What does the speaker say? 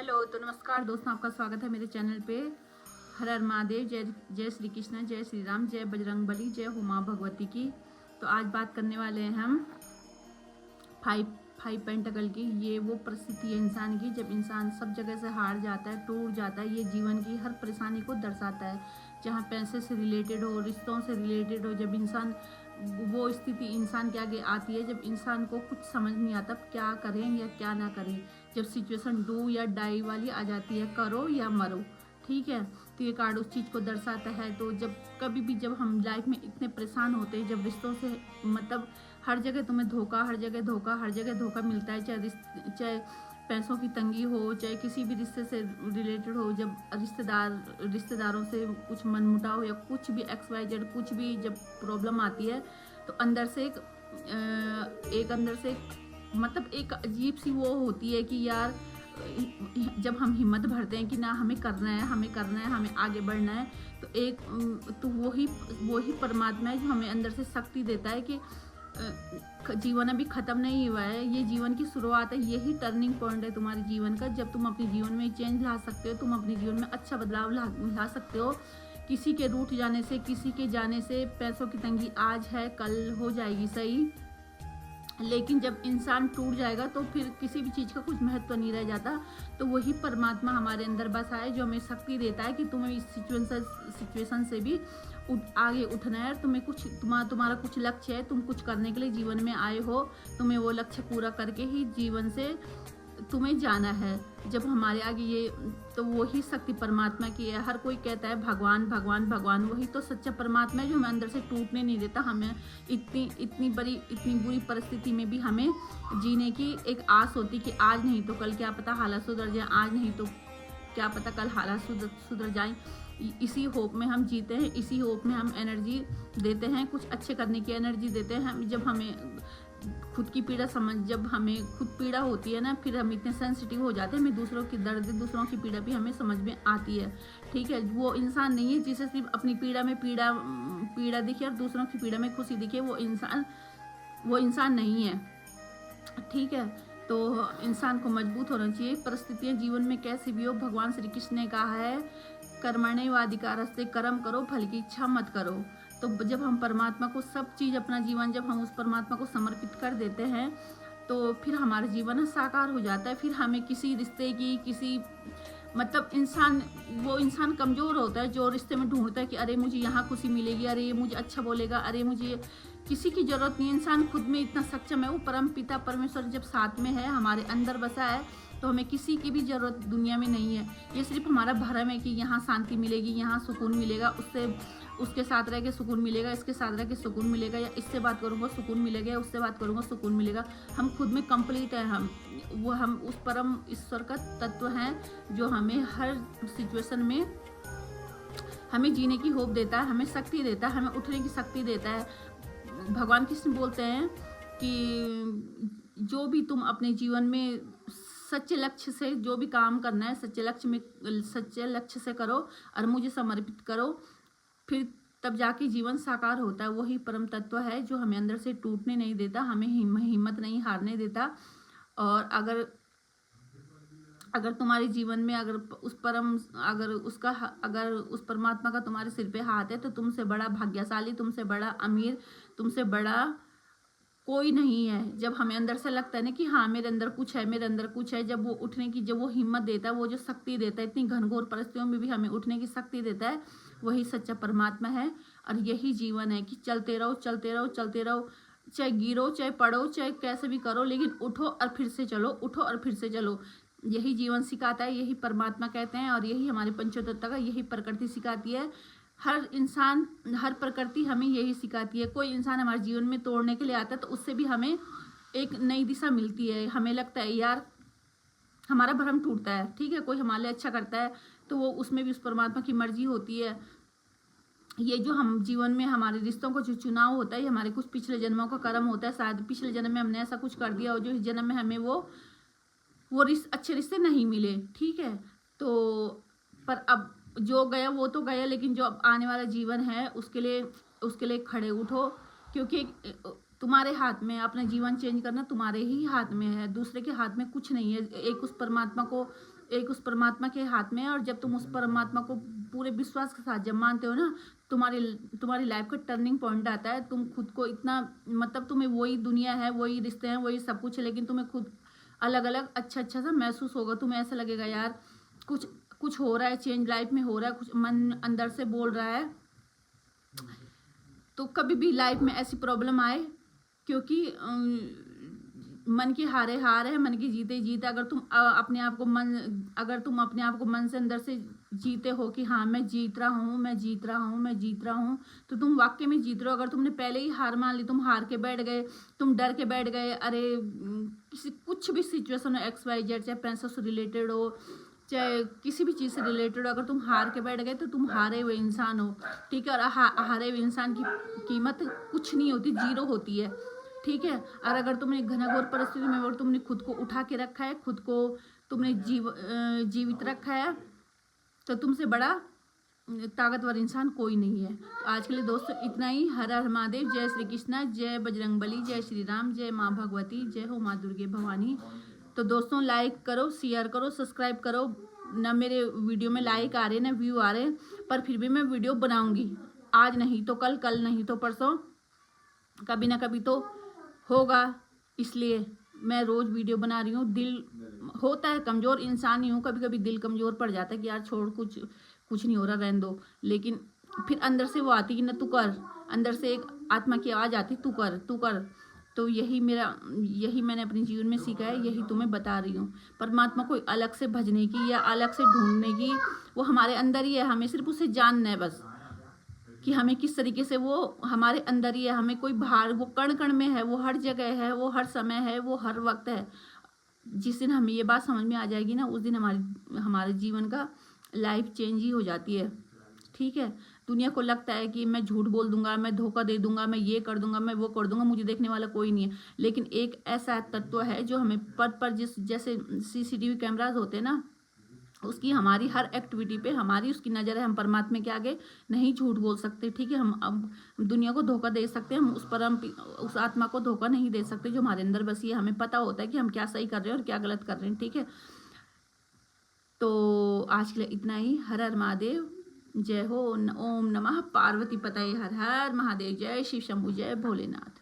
Hello, तो नमस्कार दोस्तों, आपका स्वागत है मेरे चैनल पे। हर हर महादेव, जय जय श्री कृष्ण, जय श्री राम, जय बजरंगबली, जय हो माँ भगवती की। तो आज बात करने वाले हैं हम फाइव फाइव पेंटकल की। ये वो परिस्थिति है इंसान की जब इंसान सब जगह से हार जाता है, टूट जाता है। ये जीवन की हर परेशानी को दर्शाता है, जहाँ पैसे से रिलेटेड हो, रिश्तों से रिलेटेड हो। जब इंसान वो स्थिति इंसान के आगे आती है जब इंसान को कुछ समझ नहीं आता क्या करें या क्या ना करें। जब सिचुएशन डू या डाई वाली आ जाती है, करो या मरो, ठीक है। तो ये कार्ड उस चीज़ को दर्शाता है। तो जब कभी भी जब हम लाइफ में इतने परेशान होते हैं, जब रिश्तों से मतलब हर जगह तुम्हें धोखा, हर जगह धोखा, हर जगह धोखा मिलता है, चाहे पैसों की तंगी हो, चाहे किसी भी रिश्ते से रिलेटेड हो। जब रिश्तेदारों से कुछ मनमुटाव हो या कुछ भी XYZ कुछ भी जब प्रॉब्लम आती है, तो अंदर से एक अंदर से मतलब एक अजीब सी वो होती है कि यार, जब हम हिम्मत भरते हैं कि ना हमें करना है, हमें करना है, हमें आगे बढ़ना है, तो वही परमात्मा है जो हमें अंदर से शक्ति देता है कि जीवन अभी खत्म नहीं हुआ है, ये जीवन की शुरुआत है। यही टर्निंग पॉइंट है तुम्हारे जीवन का, जब तुम अपने जीवन में चेंज ला सकते हो, तुम अपने जीवन में अच्छा बदलाव ला सकते हो। किसी के रूठ जाने से, किसी के जाने से, पैसों की तंगी आज है, कल हो जाएगी सही, लेकिन जब इंसान टूट जाएगा तो फिर किसी भी चीज़ का कुछ महत्व नहीं रह जाता। तो वही परमात्मा हमारे अंदर बसा है जो हमें शक्ति देता है कि तुम्हें इस सिचुएशन से भी आगे उठना है। तुम्हें कुछ तुम्हारा कुछ लक्ष्य है, तुम कुछ करने के लिए जीवन में आए हो, तुम्हें वो लक्ष्य पूरा करके ही जीवन से तुम्हें जाना है। जब हमारे आगे ये, तो वही शक्ति परमात्मा की है। हर कोई कहता है भगवान भगवान भगवान, वही तो सच्चा परमात्मा है जो हमें अंदर से टूटने नहीं देता। हमें इतनी बुरी परिस्थिति में भी हमें जीने की एक आस होती कि आज नहीं तो कल क्या पता हालात सुधर जाए, आज नहीं तो क्या पता कल हालात सुधर जाए। इसी होप में हम जीते हैं, इसी होप में हम एनर्जी देते हैं, कुछ अच्छे करने की एनर्जी देते हैं। जब हमें खुद की पीड़ा जब हमें खुद पीड़ा होती है ना, फिर हम इतने सेंसिटिव हो जाते हैं, हमें दूसरों की दर्द, दूसरों की पीड़ा भी हमें समझ में आती है, ठीक है। वो इंसान नहीं है जिसे सिर्फ अपनी पीड़ा में पीड़ा दिखे और दूसरों की पीड़ा में खुशी दिखे, वो इंसान नहीं है, ठीक है। तो इंसान को मजबूत होना चाहिए। परिस्थितियाँ जीवन में कैसी भी हो, भगवान श्री कृष्ण ने कहा है कर्मण्येवाधिकारस्ते, कर्म करो, फल की इच्छा मत करो। तो जब हम परमात्मा को सब चीज़, अपना जीवन जब हम उस परमात्मा को समर्पित कर देते हैं, तो फिर हमारा जीवन साकार हो जाता है। फिर हमें किसी रिश्ते की, मतलब वो इंसान कमज़ोर होता है जो रिश्ते में ढूंढता है कि अरे मुझे यहाँ खुशी मिलेगी, अरे ये मुझे अच्छा बोलेगा, अरे मुझे किसी की ज़रूरत नहीं। इंसान खुद में इतना सक्षम है, वो परम पिता परमेश्वर जब साथ में है, हमारे अंदर बसा है, तो हमें किसी की भी ज़रूरत दुनिया में नहीं है। ये सिर्फ हमारा भरम है कि यहाँ शांति मिलेगी, यहाँ सुकून मिलेगा, उसके साथ रह के सुकून मिलेगा, इसके साथ रह के सुकून मिलेगा, या इससे बात करूँगा सुकून मिलेगा, या उससे बात करूँगा सुकून मिलेगा। हम खुद में कंप्लीट है। हम उस परम ईश्वर का तत्व हैं जो हमें हर सिचुएशन में हमें जीने की होप देता है, हमें शक्ति देता है, हमें उठने की शक्ति देता है। भगवान कृष्ण बोलते हैं कि जो भी तुम अपने जीवन में सच्चे लक्ष्य से जो भी काम करना है, सच्चे लक्ष्य से करो और मुझे समर्पित करो, फिर तब जाके जीवन साकार होता है। वही परम तत्व है जो हमें अंदर से टूटने नहीं देता, हमें हिम्मत नहीं हारने देता। और अगर तुम्हारे जीवन में अगर उस परमात्मा का तुम्हारे सिर पे हाथ है, तो तुमसे बड़ा भाग्यशाली, तुमसे बड़ा अमीर, तुमसे बड़ा कोई नहीं है। जब हमें अंदर से लगता है ना कि हाँ मेरे अंदर कुछ है, मेरे अंदर कुछ है, जब वो उठने की, जब वो हिम्मत देता है, वो जो शक्ति देता है, इतनी घनघोर परिस्थितियों में भी हमें उठने की शक्ति देता है, वही सच्चा परमात्मा है। और यही जीवन है कि चलते रहो चलते रहो चलते रहो, चाहे गिरो, चाहे पढ़ो, चाहे कैसे भी करो, लेकिन उठो और फिर से चलो, उठो और फिर से चलो। यही जीवन सिखाता है, यही परमात्मा कहते हैं, और यही हमारे पंचतत्व का, यही प्रकृति सिखाती है। हर इंसान, हर प्रकृति हमें यही सिखाती है। कोई इंसान हमारे जीवन में तोड़ने के लिए आता है तो उससे भी हमें एक नई दिशा मिलती है। हमें लगता है यार, हमारा भ्रम टूटता है, ठीक है। कोई हमारे लिए अच्छा करता है तो वो उसमें भी उस परमात्मा की मर्जी होती है। ये जो हम जीवन में हमारे रिश्तों को जो चुनाव होता है, ये हमारे कुछ पिछले जन्मों का कर्म होता है। शायद पिछले जन्म में हमने ऐसा कुछ कर दिया और जो इस जन्म में हमें वो अच्छे रिश्ते नहीं मिले, ठीक है। तो पर अब जो गया वो तो गया, लेकिन जो अब आने वाला जीवन है उसके लिए खड़े उठो, क्योंकि तुम्हारे हाथ में है, अपना जीवन चेंज करना तुम्हारे ही हाथ में है, दूसरे के हाथ में कुछ नहीं है। एक उस परमात्मा के हाथ में है। और जब तुम उस परमात्मा को पूरे विश्वास के साथ जब मानते हो ना, तुम्हारी लाइफ का टर्निंग पॉइंट आता है। तुम खुद को इतना, मतलब तुम्हें वही दुनिया है, वही रिश्ते हैं, वही सब कुछ है, लेकिन तुम्हें खुद अलग अलग अच्छा अच्छा सा महसूस होगा। तुम्हें ऐसा लगेगा यार कुछ कुछ हो रहा है, चेंज लाइफ में हो रहा है, कुछ मन अंदर से बोल रहा है। तो कभी भी लाइफ में ऐसी प्रॉब्लम आए, क्योंकि मन की हारे हार है, मन की जीते जीत। अगर तुम अपने आप को मन से अंदर से जीते हो कि हाँ मैं जीत रहा हूँ, मैं जीत रहा हूँ, मैं जीत रहा हूँ, तो तुम वाकई में जीत रहे हो। अगर तुमने पहले ही हार मान ली, तुम हार के बैठ गए, तुम डर के बैठ गए, अरे किसी कुछ भी सिचुएशन हो, XYZ, चाहे पैसों से रिलेटेड हो, चाहे किसी भी चीज़ से रिलेटेड हो, अगर तुम हार के बैठ गए तो तुम हारे हुए इंसान हो, ठीक है। और हारे हुए इंसान की कीमत कुछ नहीं होती, जीरो होती है, ठीक है। और अगर तुमने घनघोर परिस्थिति में अगर तुमने खुद को उठा के रखा है, खुद को तुमने जीवित रखा है, तो तुमसे बड़ा ताकतवर इंसान कोई नहीं है। तो आज के लिए दोस्तों इतना ही। हर हर महादेव, जय श्री कृष्णा, जय बजरंग बली, जय श्री राम, जय माँ भगवती, जय हो माँ दुर्गे भवानी। तो दोस्तों लाइक करो, शेयर करो, सब्सक्राइब करो ना। मेरे वीडियो में लाइक आ रहे ना, व्यू आ रहे, पर फिर भी मैं वीडियो बनाऊंगी, आज नहीं तो कल, कल नहीं तो परसों, कभी ना कभी तो होगा। इसलिए मैं रोज वीडियो बना रही हूँ। दिल होता है कमजोर, इंसान ही हूँ, कभी कभी दिल कमजोर पड़ जाता है कि यार छोड़, कुछ नहीं हो रहा, रहने दो। लेकिन फिर अंदर से वो आती कि ना तू कर, अंदर से एक आत्मा की आवाज आती, तू कर तू कर। तो यही मैंने अपने जीवन में सीखा है, यही तुम्हें बता रही हूँ। परमात्मा को अलग से भजने की या अलग से ढूंढने की, वो हमारे अंदर ही है, हमें सिर्फ उसे जानना है बस, कि हमें किस तरीके से, वो हमारे अंदर ही है। हमें कोई बाहर, वो कण कण में है, वो हर जगह है, वो हर समय है, वो हर वक्त है। जिस दिन हमें ये बात समझ में आ जाएगी ना, उस दिन हमारे जीवन का लाइफ चेंज ही हो जाती है, ठीक है। दुनिया को लगता है कि मैं झूठ बोल दूंगा, मैं धोखा दे दूंगा, मैं ये कर दूंगा, मैं वो कर दूंगा, मुझे देखने वाला कोई नहीं है। लेकिन एक ऐसा तत्व है जो हमें पद पर, जैसे CCTV कैमराज होते हैं ना, उसकी हमारी हर एक्टिविटी पे हमारी उसकी नज़र है। हम परमात्मा के आगे नहीं झूठ बोल सकते, ठीक है। हम अब दुनिया को धोखा दे सकते हैं, हम उस आत्मा को धोखा नहीं दे सकते जो हमारे अंदर बसी है। हमें पता होता है कि हम क्या सही कर रहे हैं और क्या गलत कर रहे हैं, ठीक है। तो आज के लिए इतना ही। हर हर महादेव, जय हो। ओम नमः पार्वती पतये, हर हर महादेव, जय शिव शंभु, जय भोलेनाथ।